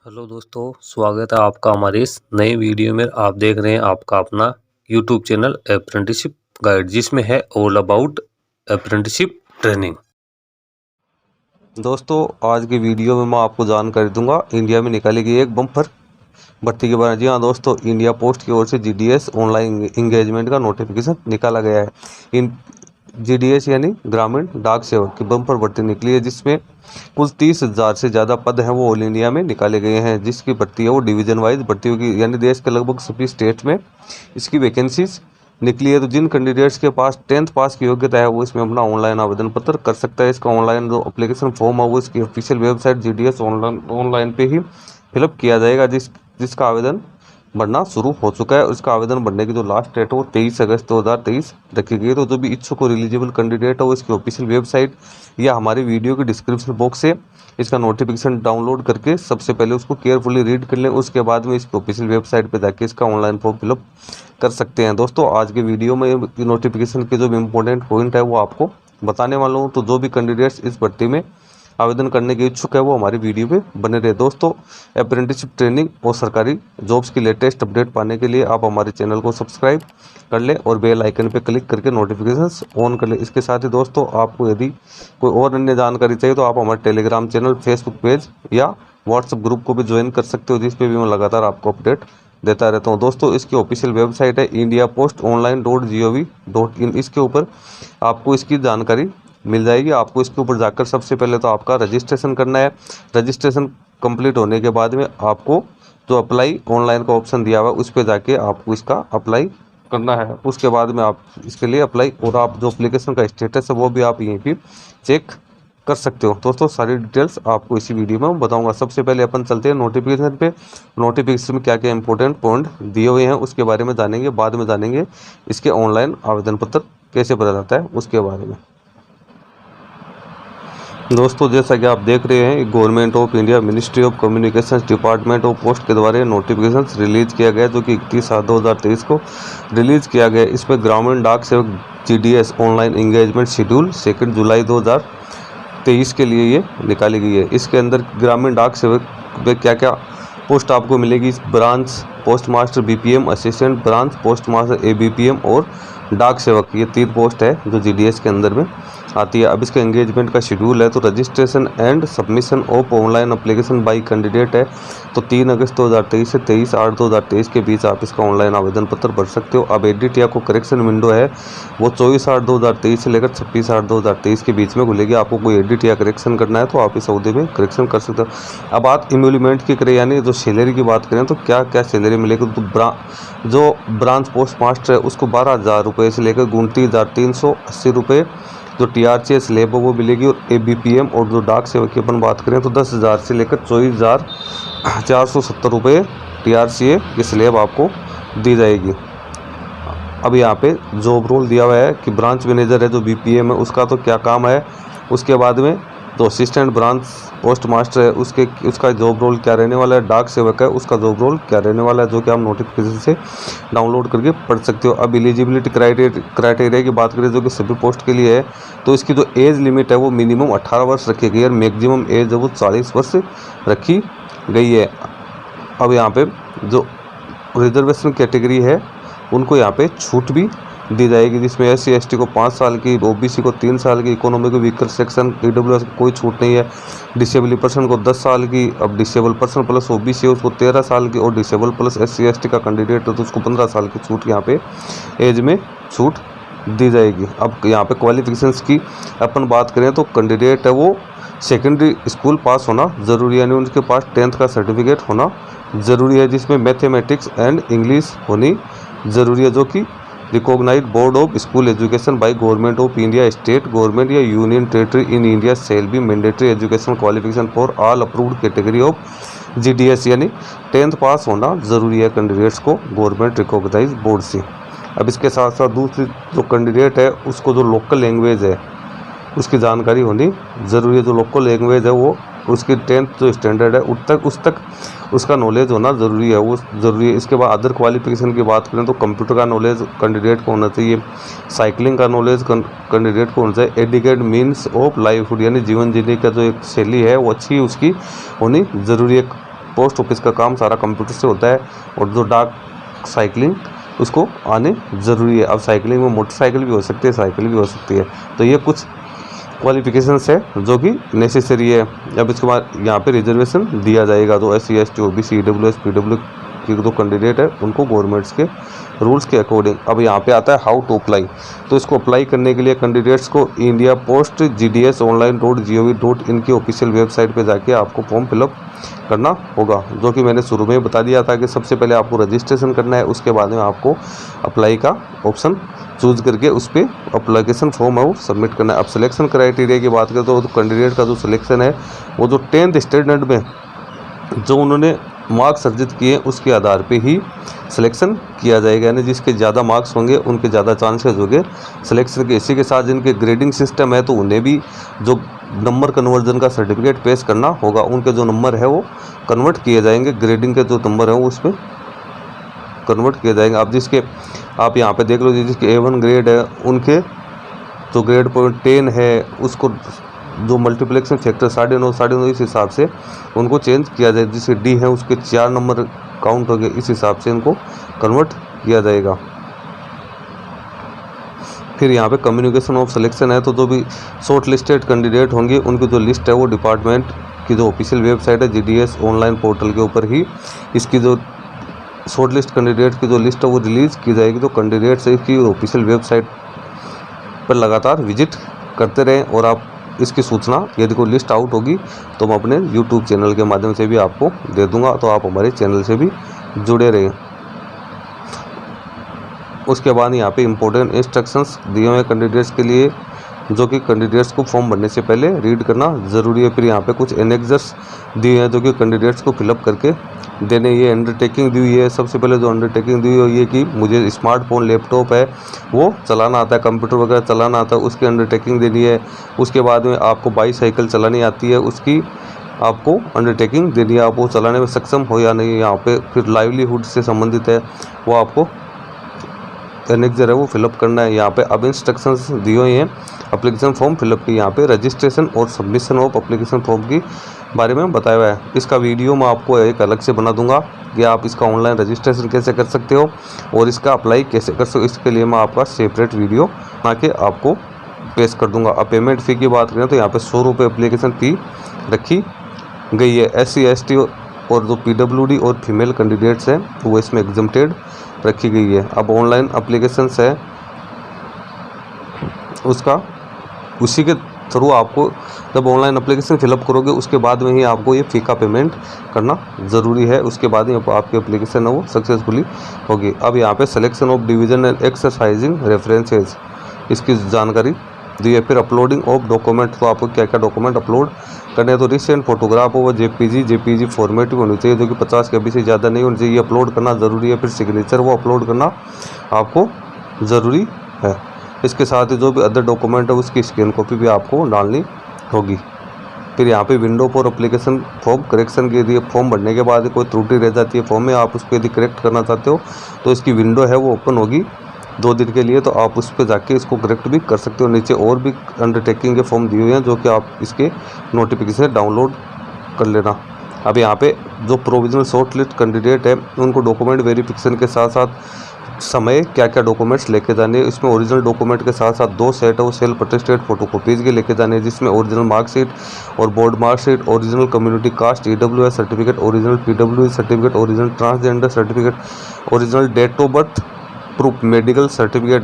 Hello दोस्तों, स्वागत है आपका हमारे इस नए वीडियो में। आप देख रहे हैं आपका अपना यूट्यूब चैनल अप्रेंटिसशिप गाइड, जिसमें है ऑल अबाउट अप्रेंटिसशिप ट्रेनिंग। दोस्तों, आज की वीडियो में मैं आपको जानकारी दूंगा इंडिया में निकाली गई एक बम्पर भर्ती के बारे में। जी हाँ दोस्तों, इंडिया पोस्ट की ओर से जीडीएस ऑनलाइन इंगेजमेंट का नोटिफिकेशन निकाला गया है। इन जीडीएस यानी ग्रामीण डाक सेवक की बम्पर भर्ती निकली है, जिसमें कुल 30,000 से ज़्यादा पद हैं वो ऑल इंडिया में निकाले गए हैं। जिसकी भर्ती है वो डिवीजन वाइज भर्ती होगी, यानी देश के लगभग सभी स्टेट में इसकी वैकेंसीज निकली है। तो जिन कैंडिडेट्स के पास 10th पास की योग्यता है वो इसमें अपना ऑनलाइन आवेदन पत्र कर सकता है। इसका ऑनलाइन जो अप्लीकेशन फॉर्म है वो इसकी ऑफिशियल वेबसाइट जीडीएस ऑनलाइन पे ही फिलअप किया जाएगा, जिसका आवेदन भरना शुरू हो चुका है। उसका आवेदन भरने की जो लास्ट डेट है वो 23 अगस्त 2023 रखी गई है। तो जो भी इच्छुक और एलिजिबल कैंडिडेट है वो इसकी ऑफिशियल वेबसाइट या हमारे वीडियो के डिस्क्रिप्शन बॉक्स से इसका नोटिफिकेशन डाउनलोड करके सबसे पहले उसको केयरफुली रीड कर लें। उसके बाद में इसकी ऑफिशियल वेबसाइट पर जाके इसका ऑनलाइन फॉर्म फिलअप कर सकते हैं। दोस्तों, आज के वीडियो में नोटिफिकेशन के जो भी इम्पोर्टेंट पॉइंट है वो आपको बताने वाला हूँ। तो जो भी कैंडिडेट्स इस भर्ती में आवेदन करने के इच्छुक है वो हमारी वीडियो पे बने रहे। दोस्तों, अप्रेंटिसशिप ट्रेनिंग और सरकारी जॉब्स की लेटेस्ट अपडेट पाने के लिए आप हमारे चैनल को सब्सक्राइब कर लें और बेल आइकन पे क्लिक करके नोटिफिकेशंस ऑन कर लें। इसके साथ ही दोस्तों, आपको यदि कोई और अन्य जानकारी चाहिए तो आप हमारे टेलीग्राम चैनल, फेसबुक पेज या व्हाट्सएप ग्रुप को भी ज्वाइन कर सकते हो, जिस पे भी मैं लगातार आपको अपडेट देता रहता हूँ। दोस्तों, इसकी ऑफिशियल वेबसाइट है indiapostonline.gov.in। इसके ऊपर आपको इसकी जानकारी मिल जाएगी। आपको इसके ऊपर जाकर सबसे पहले तो आपका रजिस्ट्रेशन करना है। रजिस्ट्रेशन कंप्लीट होने के बाद में आपको जो अप्लाई ऑनलाइन का ऑप्शन दिया हुआ है उस पर जाके आपको इसका अप्लाई करना है। उसके बाद में आप इसके लिए अप्लाई और आप जो एप्लीकेशन का स्टेटस है वो भी आप यहीं पे चेक कर सकते हो। दोस्तों, सारी डिटेल्स आपको इसी वीडियो में बताऊंगा। सबसे पहले अपन चलते हैं नोटिफिकेशन पे। नोटिफिकेशन में क्या क्या इंपॉर्टेंट पॉइंट दिए हुए हैं उसके बारे में जानेंगे। बाद में जानेंगे इसके ऑनलाइन आवेदन पत्र कैसे भरा जाता है उसके बारे में। दोस्तों, जैसा कि आप देख रहे हैं, government of India ministry of communications department of post के द्वारा नोटिफिकेशन रिलीज किया गया, जो कि 31/7/2023 को रिलीज किया गया। इसमें ग्रामीण डाक सेवक जीडीएस ऑनलाइन इंगेजमेंट शेड्यूल 2 जुलाई 2023 के लिए ये निकाली गई है। इसके अंदर ग्रामीण डाक सेवक में क्या क्या पोस्ट आपको मिलेगी। Branch post master BPM, assistant branch post master ABPM और डाक सेवक, ये 3 पोस्ट है जो जीडीएस के अंदर में आती है। अब इसका एंगेजमेंट का शेड्यूल है तो registration and submission of online application by candidate है तो 3 अगस्त 2023 से 23/8/2023 के बीच आप इसका ऑनलाइन आवेदन पत्र भर सकते हो। अब एडिट या को करेक्शन विंडो है वो 24/8/2023 से लेकर 26/8/2023 के बीच में खुलेगी। आपको कोई एडिट या करेक्शन करना है तो आप इस अवधि में करेक्शन कर सकते हो। अब बात इम्यूलिमेंट की करें, यानी जो सैलरी की बात करें तो क्या क्या सैलरी मिलेगी। तो जो ब्रांच पोस्ट मास्टर है उसको 12,000 रुपये से लेकर 29,380 रुपये जो टीआरसी स्लेब है वो मिलेगी। और एबीपीएम और जो डाक सेवक की अपन बात करें तो 10,000 से लेकर 24,470 रुपये टीआरसी ये स्लेब आपको दी जाएगी। अब यहाँ पे जॉब रोल दिया हुआ है कि ब्रांच मैनेजर है जो बीपीएम है उसका तो क्या काम है। उसके बाद में जो असिस्टेंट ब्रांच पोस्ट मास्टर है उसका जॉब रोल क्या रहने वाला है। डाक सेवक है उसका जॉब रोल क्या रहने वाला है, जो कि आप नोटिफिकेशन से डाउनलोड करके पढ़ सकते हो। अब एलिजिबिलिटी क्राइटेरिया की बात करें जो कि सभी पोस्ट के लिए है तो इसकी जो एज लिमिट है वो मिनिमम 18 वर्ष रखी गई है और मैक्सिमम एज है वो 40 वर्ष रखी गई है। अब यहाँ पे जो रिजर्वेशन कैटेगरी है उनको यहाँ पे छूट भी दी जाएगी, जिसमें SC ST को 5 साल की, OBC को 3 साल की, इकोनॉमिक वीकर सेक्शन EWS को कोई छूट नहीं है। डिसेबल पर्सन को 10 साल की। अब डिसेबल पर्सन प्लस OBC है उसको 13 साल की और डिसेबल प्लस SC ST का कैंडिडेट है तो उसको 15 साल की छूट यहाँ पे एज में छूट दी जाएगी। अब यहाँ पे क्वालिफिकेशंस की अपन बात करें तो कैंडिडेट है वो सेकेंडरी स्कूल पास होना ज़रूरी है, यानी उनके पास 10th का सर्टिफिकेट होना ज़रूरी है, जिसमें मैथमेटिक्स एंड इंग्लिश होनी ज़रूरी है, जो कि recognized board of school education by government of India, state government या union territory in India shall be mandatory education qualification for all approved category of GDS, यानी 10th पास होना ज़रूरी है कैंडिडेट्स को गवर्नमेंट रिकॉग्नाइज बोर्ड से। अब इसके साथ साथ दूसरी जो कैंडिडेट है उसको जो लोकल लैंग्वेज है उसकी जानकारी होनी ज़रूरी है। जो लोकल लैंग्वेज है वो उसकी 10th जो स्टैंडर्ड है उस तक उसका नॉलेज होना ज़रूरी है, वो ज़रूरी है। इसके बाद अदर क्वालिफिकेशन की बात करें तो कंप्यूटर का नॉलेज कैंडिडेट को होना चाहिए, साइकिलिंग का नॉलेज कैंडिडेट को होना चाहिए, एडिकेट मीन्स ऑफ लाइवहुड यानी जीवन जीने का जो एक शैली है वो अच्छी उसकी होनी ज़रूरी है पोस्ट ऑफिस का काम सारा कंप्यूटर से होता है, और जो डाक साइकिलिंग उसको आने ज़रूरी है। अब साइकिलिंग में मोटरसाइकिल भी हो सकती है, साइकिल भी हो सकती है। तो ये कुछ क्वालिफिकेशंस है जो कि नेसेसरी है। अब इसके बाद यहाँ पे रिजर्वेशन दिया जाएगा। तो SC ST OBC EWS PW के जो कैंडिडेट है उनको गवर्नमेंट्स के रूल्स के अकॉर्डिंग। अब यहाँ पे आता है हाउ टू अप्लाई। तो इसको अप्लाई करने के लिए कैंडिडेट्स को इंडिया पोस्ट GDS.online.gov.in की ऑफिशियल वेबसाइट पे जाके आपको फॉर्म फिलअप करना होगा, जो कि मैंने शुरू में बता दिया था कि सबसे पहले आपको रजिस्ट्रेशन करना है, उसके बाद में आपको अप्लाई का ऑप्शन चूज करके उस पर अप्लीकेशन फॉर्म है वो सबमिट करना है। अब सिलेक्शन क्राइटेरिया की बात करें तो कैंडिडेट का जो सिलेक्शन है वो जो 10th स्टैंडर्ड में जो उन्होंने मार्क्स अर्जित किए उसके आधार पे ही सिलेक्शन किया जाएगा, यानी जिसके ज़्यादा मार्क्स होंगे उनके ज़्यादा चांसेस होंगे सिलेक्शन के। इसी के साथ जिनके ग्रेडिंग सिस्टम है तो उन्हें भी जो नंबर कन्वर्जन का सर्टिफिकेट पेश करना होगा, उनके जो नंबर है वो कन्वर्ट किए जाएंगे, ग्रेडिंग के जो नंबर है वो उसमें कन्वर्ट किए जाएंगे। अब जिसके आप यहाँ पे देख लो जिसके A1 ग्रेड है उनके जो ग्रेड पॉइंट 10 है उसको जो मल्टीप्लेक्सन फैक्टर 9.5 इस हिसाब से उनको चेंज किया जाए। जिसके D है उसके 4 नंबर काउंट हो गए, इस हिसाब से इनको कन्वर्ट किया जाएगा। फिर यहाँ पे कम्युनिकेशन ऑफ सिलेक्शन है, तो जो भी शॉर्ट लिस्टेड कैंडिडेट होंगे उनकी जो लिस्ट है वो डिपार्टमेंट की जो ऑफिशियल वेबसाइट है GDS ऑनलाइन पोर्टल के ऊपर ही इसकी जो शॉर्ट लिस्ट कैंडिडेट की जो लिस्ट है वो रिलीज़ की जाएगी। तो कैंडिडेट से इसकी ऑफिशियल वेबसाइट पर लगातार विजिट करते रहें, और आप इसकी सूचना यदि कोई लिस्ट आउट होगी तो मैं अपने YouTube चैनल के माध्यम से भी आपको दे दूंगा, तो आप हमारे चैनल से भी जुड़े रहें। उसके बाद यहाँ पे इम्पोर्टेंट इंस्ट्रक्शंस दिए हुए कैंडिडेट्स के लिए, जो कि कैंडिडेट्स को फॉर्म भरने से पहले रीड करना ज़रूरी है। फिर यहाँ पे कुछ एनेक्सर्स दिए हैं जो कि कैंडिडेट्स को फिलअप करके देने। ये अंडरटेकिंग दी हुई है। सबसे पहले जो अंडरटेकिंग दी हुई है कि मुझे स्मार्टफोन लैपटॉप है वो चलाना आता है, कंप्यूटर वगैरह चलाना आता है, उसकी अंडरटेकिंग देनी है। उसके बाद में आपको बाईसाइकिल चलानी आती है, उसकी आपको अंडरटेकिंग देनी है, आप वो चलाने में सक्षम हो या नहीं। यहाँ पे फिर लाइवलीहुड से संबंधित है वो आपको एनेक्सर है वो फिलअप करना है। यहाँ पे अब इंस्ट्रक्शंस दिए हुए हैं एप्लीकेशन फॉर्म फिलअप की। यहाँ पे रजिस्ट्रेशन और सबमिशन ऑफ एप्लीकेशन फॉर्म की बारे में बताया हुआ है। इसका वीडियो मैं आपको एक अलग से बना दूंगा कि आप इसका ऑनलाइन रजिस्ट्रेशन कैसे कर सकते हो और इसका अप्लाई कैसे कर सकते हो। इसके लिए मैं आपका सेपरेट वीडियो बना के आपको पेश कर दूंगा। अब पेमेंट फ़ी की बात करें तो यहाँ पे 100 रुपये एप्लीकेशन फ़ी रखी गई है। SC ST और जो PWD और फीमेल कैंडिडेट्स हैं वो इसमें एग्जम्प्टेड रखी गई है। अब ऑनलाइन एप्लीकेशन है उसका उसी के थ्रू आपको जब ऑनलाइन एप्लीकेशन फिलअप करोगे उसके बाद में ही आपको ये फ़ी का पेमेंट करना ज़रूरी है। उसके बाद ही आपकी एप्लीकेशन है वो सक्सेसफुली होगी। अब यहाँ पे selection of division and exercising references इसकी जानकारी दी है। फिर अपलोडिंग ऑफ डॉक्यूमेंट, तो आपको क्या क्या डॉक्यूमेंट अपलोड करने हैं। तो रिसेंट फोटोग्राफ हो वो JPG फॉर्मेट होनी चाहिए जो कि 50 KB से ज़्यादा नहीं होनी चाहिए, ये अपलोड करना ज़रूरी है। फिर सिग्नेचर वो अपलोड करना आपको ज़रूरी है। इसके साथ ही जो भी अदर डॉक्यूमेंट है उसकी स्कैन कॉपी भी आपको डालनी होगी। फिर यहाँ पे window for application form correction के लिए फॉर्म भरने के बाद कोई त्रुटि रह जाती है फॉर्म में, आप उसको यदि करेक्ट करना चाहते हो तो इसकी विंडो है वो ओपन होगी 2 दिन के लिए, तो आप उस पर जाके इसको करेक्ट भी कर सकते हो। नीचे और भी अंडरटेकिंग के फॉर्म दिए हुए हैं जो कि आप इसके नोटिफिकेशन डाउनलोड कर लेना। अब यहाँ पे जो प्रोविजनल शॉर्ट लिस्ट कैंडिडेट है उनको डॉक्यूमेंट वेरिफिकेशन के साथ साथ समय क्या क्या डॉक्यूमेंट्स लेके जाने हैं। इसमें ओरिजिनल डॉक्यूमेंट के साथ साथ 2 सेट है वो सेल्फ अटेस्टेड फोटोकॉपीज़ के लेके जाने हैं, जिसमें ओरिजिनल मार्कशीट और board marksheet, original community caste EWS certificate, original PWD certificate, original transgender certificate, original date of birth proof, medical certificate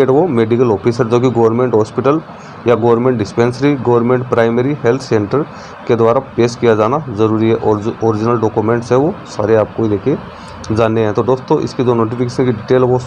वो मेडिकल ऑफिसर जो कि गवर्नमेंट हॉस्पिटल या government dispensary, government primary health centre के द्वारा पेश किया जाना ज़रूरी है। और जो ओरिजिनल डॉक्यूमेंट्स है वो सारे आपको लेके जाने हैं। तो दोस्तों इसकी जो नोटिफिकेशन की डिटेल वो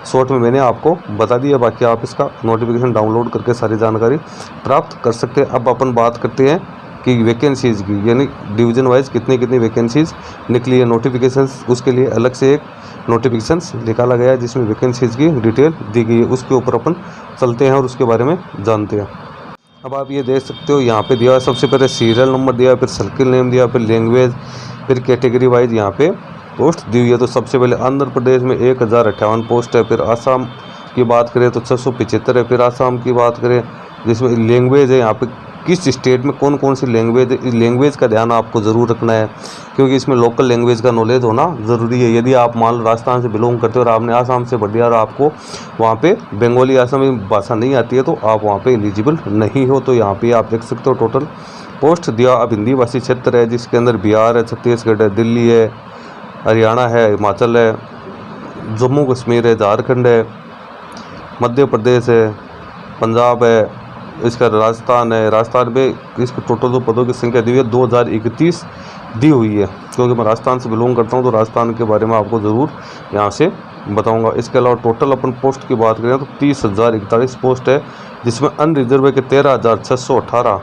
शॉर्ट में मैंने आपको बता दी है, बाकी आप इसका नोटिफिकेशन डाउनलोड करके सारी जानकारी प्राप्त कर सकते हैं। अब अपन बात करते हैं कि वैकेंसीज़ की, यानी डिवीज़न वाइज कितनी वैकेंसीज़ निकली है। नोटिफिकेशन उसके लिए अलग से एक नोटिफिकेशंस निकाला गया है जिसमें वैकेंसीज़ की डिटेल दी गई है, उसके ऊपर अपन चलते हैं और उसके बारे में जानते हैं। अब आप ये देख सकते हो यहाँ पे दिया है सबसे पहले सीरियल नंबर दिया, फिर सर्किल नेम दिया, फिर लैंग्वेज, फिर कैटेगरी वाइज यहाँ पे पोस्ट दी हुई है। तो सबसे पहले आंध्र प्रदेश में 1058 पोस्ट है। फिर आसाम की बात करें तो 675 है। फिर आसाम की बात करें जिसमें लैंग्वेज है यहाँ पे किस स्टेट में कौन कौन सी लैंग्वेज का ध्यान आपको ज़रूर रखना है, क्योंकि इसमें लोकल लैंग्वेज का नॉलेज होना ज़रूरी है। यदि आप मान लो राजस्थान से बिलोंग करते हो और आपने आसाम से पढ़ लिया और आपको वहाँ पे बंगाली आसामी भाषा नहीं आती है तो आप वहाँ पे एलिजिबल नहीं हो। तो यहाँ पे आप देख सकते हो टोटल पोस्ट दिया। अब हिंदी भाषी क्षेत्र है जिसके अंदर बिहार है, छत्तीसगढ़ है, दिल्ली है, हरियाणा है, हिमाचल है, जम्मू कश्मीर है, झारखंड है, मध्य प्रदेश है, पंजाब है, इसका राजस्थान है। राजस्थान में इसको टोटल जो पदों की संख्या दी हुई है 2031 दी हुई है। क्योंकि मैं राजस्थान से बिलोंग करता हूँ तो राजस्थान के बारे में आपको ज़रूर यहाँ से बताऊँगा। इसके अलावा टोटल अपन पोस्ट की बात करें तो 30,041 पोस्ट है, जिसमें अनरिजर्व के 13,618,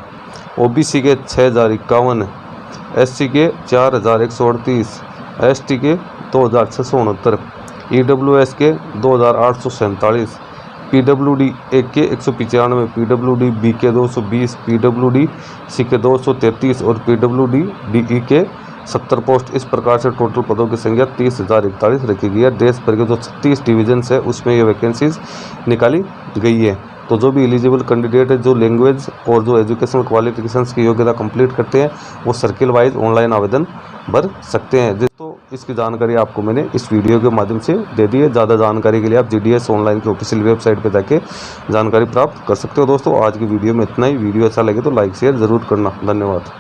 OBC के 6,051, SC के 4,138, ST के 2,669, EWS के 2,847, PWD ए के 195, PWD बी के 220, PWD सी के 233 और PWD DE के 70 पोस्ट। इस प्रकार से टोटल पदों की संख्या 30,041 रखी गई है। देश भर के जो 36 डिवीजन्स है उसमें ये वैकेंसीज निकाली गई है। तो जो भी एलिजिबल कैंडिडेट है जो लैंग्वेज और जो एजुकेशनल क्वालिफिकेशंस की योग्यता कंप्लीट करते हैं वो सर्किल वाइज ऑनलाइन आवेदन भर सकते हैं। तो इसकी जानकारी आपको मैंने इस वीडियो के माध्यम से दे दी है। ज़्यादा जानकारी के लिए आप GDS ऑनलाइन की ऑफिशियल वेबसाइट पर जाके जानकारी प्राप्त कर सकते हो। दोस्तों आज की वीडियो में इतना ही। वीडियो अच्छा लगे तो लाइक शेयर ज़रूर करना। धन्यवाद।